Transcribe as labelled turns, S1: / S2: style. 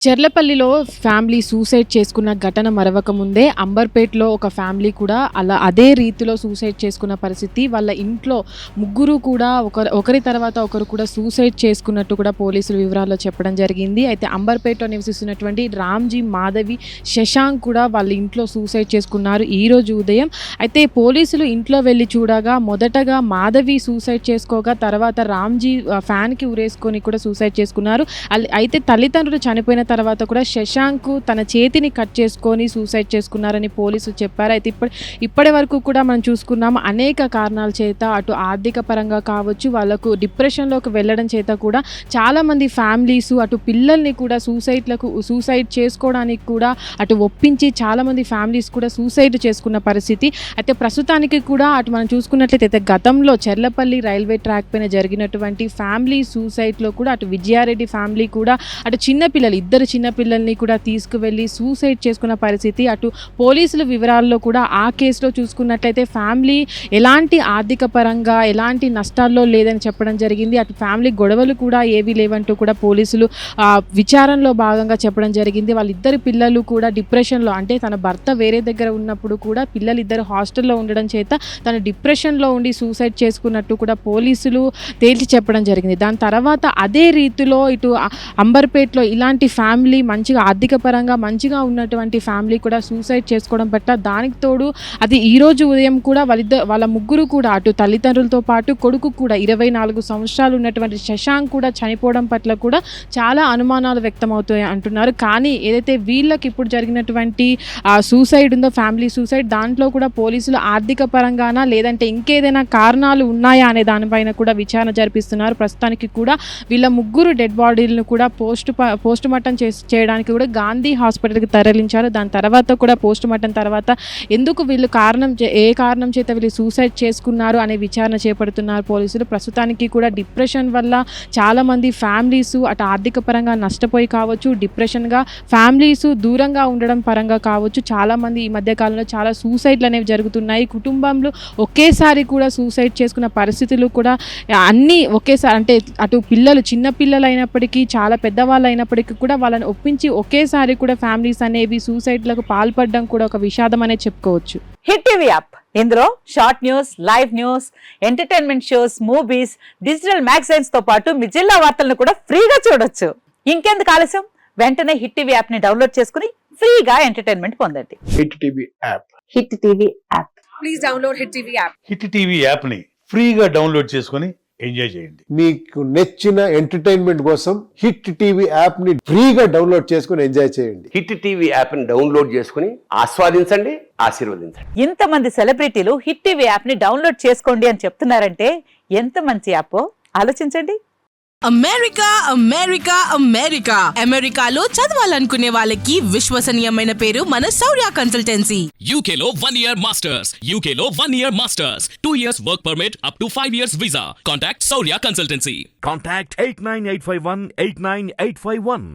S1: చెర్లపల్లిలో family suicide చేసుకున్న ఘటన మరవక ముందే అంబర్పేటలో ఒక ఫ్యామిలీ కూడా అదే రీతిలో సూసైడ్ చేసుకున్న పరిస్థితి. వాళ్ళ ఇంట్లో ముగ్గురు కూడా ఒకరి తర్వాత ఒకరు కూడా సూసైడ్ చేసుకున్నట్టు కూడా పోలీసులు వివరాల్లో చెప్పడం జరిగింది. అయితే అంబర్పేటలో నివసిస్తున్నటువంటి రామ్జీ, మాధవి, శశాంక్ కూడా వాళ్ళ ఇంట్లో సూసైడ్ చేసుకున్నారు ఈరోజు ఉదయం. అయితే పోలీసులు ఇంట్లో వెళ్ళి చూడగా మొదటగా మాధవి సూసైడ్ చేసుకోగా తర్వాత రామ్జీ ఫ్యాన్కి ఉరేసుకొని కూడా సూసైడ్ చేసుకున్నారు. అయితే తల్లిదండ్రులు చనిపోయిన తర్వాత కూడా శశాంక్ తన చేతిని కట్ చేసుకొని సూసైడ్ చేసుకున్నారని పోలీసులు చెప్పారు. అయితే ఇప్పటి వరకు కూడా మనం చూసుకున్నాము అనేక కారణాల చేత అటు ఆర్థిక పరంగా కావచ్చు, వాళ్ళకు డిప్రెషన్లోకి వెళ్ళడం చేత కూడా చాలామంది ఫ్యామిలీస్ అటు పిల్లల్ని కూడా సూసైడ్ చేసుకోవడానికి కూడా అటు ఒప్పించి చాలామంది ఫ్యామిలీస్ కూడా సూసైడ్ చేసుకున్న పరిస్థితి. అయితే ప్రస్తుతానికి కూడా అటు మనం చూసుకున్నట్లయితే గతంలో చెర్లపల్లి రైల్వే ట్రాక్ పైన జరిగినటువంటి ఫ్యామిలీ సూసైడ్లో కూడా అటు విజయారెడ్డి ఫ్యామిలీ కూడా అటు ఇద్దరు చిన్నపిల్లల్ని కూడా తీసుకువెళ్ళి సూసైడ్ చేసుకున్న పరిస్థితి. అటు పోలీసుల వివరాల్లో కూడా ఆ కేసులో చూసుకున్నట్లయితే ఫ్యామిలీ ఎలాంటి ఆర్థిక పరంగా ఎలాంటి నష్టాల్లో లేదని చెప్పడం జరిగింది. అటు ఫ్యామిలీ గొడవలు కూడా ఏవీ లేవంటూ కూడా పోలీసులు విచారణలో భాగంగా చెప్పడం జరిగింది. వాళ్ళిద్దరు పిల్లలు కూడా డిప్రెషన్లో, అంటే తన భర్త వేరే దగ్గర ఉన్నప్పుడు కూడా పిల్లలిద్దరు హాస్టల్లో ఉండడం చేత తన డిప్రెషన్లో ఉండి సూసైడ్ చేసుకున్నట్టు కూడా పోలీసులు తేల్చి చెప్పడం జరిగింది. దాని తర్వాత అదే రీతిలో ఇటు అంబర్పేటలో ఇలాంటి ఫ్యామిలీ మంచిగా ఆర్థిక పరంగా మంచిగా ఉన్నటువంటి ఫ్యామిలీ కూడా సూసైడ్ చేసుకోవడం పట్ల దానికి తోడు అది ఈరోజు ఉదయం కూడా వాళ్ళ ముగ్గురు కూడా అటు తల్లిదండ్రులతో పాటు కొడుకు కూడా 24 సంవత్సరాలు ఉన్నటువంటి శశాంక్ కూడా చనిపోవడం పట్ల కూడా చాలా అనుమానాలు వ్యక్తమవుతాయి అంటున్నారు. కానీ ఏదైతే వీళ్ళకి ఇప్పుడు జరిగినటువంటి సూసైడ్ ఉందో ఫ్యామిలీ సూసైడ్, దాంట్లో కూడా పోలీసులు ఆర్థిక పరంగానా లేదంటే ఇంకేదైనా కారణాలు ఉన్నాయా అనే దానిపైన కూడా విచారణ జరిపిస్తున్నారు. ప్రస్తుతానికి కూడా వీళ్ళ ముగ్గురు డెడ్ బాడీలను కూడా పోస్ట్ మార్టం చేయడానికి కూడా గాంధీ హాస్పిటల్కి తరలించారు. దాని తర్వాత కూడా పోస్ట్ మార్టం తర్వాత ఎందుకు వీళ్ళు ఏ కారణం చేత వీళ్ళు సూసైడ్ చేసుకున్నారు అనే విచారణ చేపడుతున్నారు పోలీసులు. ప్రస్తుతానికి కూడా డిప్రెషన్ వల్ల చాలామంది ఫ్యామిలీస్ అటు ఆర్థిక పరంగా నష్టపోయి కావచ్చు, డిప్రెషన్గా ఫ్యామిలీస్ దూరంగా ఉండడం పరంగా కావచ్చు, చాలామంది ఈ మధ్యకాలంలో చాలా సూసైడ్లు అనేవి జరుగుతున్నాయి. కుటుంబంలో ఒకేసారి కూడా సూసైడ్ చేసుకున్న పరిస్థితులు కూడా అన్నీ ఒకేసారి, అంటే అటు చిన్న పిల్లలు అయినప్పటికీ చాలా పెద్దవాళ్ళు అయినప్పటికీ కూడా వాళ్ళని ఒప్పించి ఒకేసారి కూడా ఫ్యామిలీస్ అనేవి సూసైడ్లకు పాల్పడడం కూడా ఒక విషాదం అనే చెప్పుకోవచ్చు.
S2: హిట్ టీవీ యాప్, ఇందులో short news, live news, entertainment shows, movies, digital magazines తో పాటు మీ జిల్లా వార్తలను కూడా ఫ్రీగా చూడొచ్చు. ఇంకెందుకు ఆలస్యం, వెంటనే హిట్ టీవీ యాప్ ని డౌన్లోడ్ చేసుకుని ఫ్రీగా ఎంటర్టైన్మెంట్ పొందండి.
S3: Hit TV app.
S2: Hit TV app.
S4: Please download hit TV app.
S5: Hit TV app ని ఫ్రీగా డౌన్లోడ్ చేసుకుని ఎంజాయ్ చేయండి.
S3: మీకు నచ్చిన ఎంటర్టైన్మెంట్ కోసం హిట్ టీవీ యాప్ ని ఫ్రీగా డౌన్లోడ్ చేసుకుని ఎంజాయ్ చేయండి.
S6: హిట్ టీవీ యాప్ ని డౌన్లోడ్ చేసుకుని ఆస్వాదించండి, ఆశీర్వదించండి.
S2: ఇంతమంది సెలబ్రిటీలు హిట్ టీవీ యాప్ ని డౌన్లోడ్ చేసుకోండి అని చెప్తున్నారంటే ఎంత మంచి యాప్ ఆలోచించండి.
S7: అమెరికా అమెరికా అమెరికా అమెరికాలో చదవాలనుకునే వాళ్ళకి విశ్వసనీయమైన పేరు మన శౌర్య కన్సల్టెన్సీ.
S8: UK లో 1 year masters, UK లో 1 year masters, 2 years work permit up to 5 years visa. Contact Saurya Consultancy.
S9: Contact 89851 89851.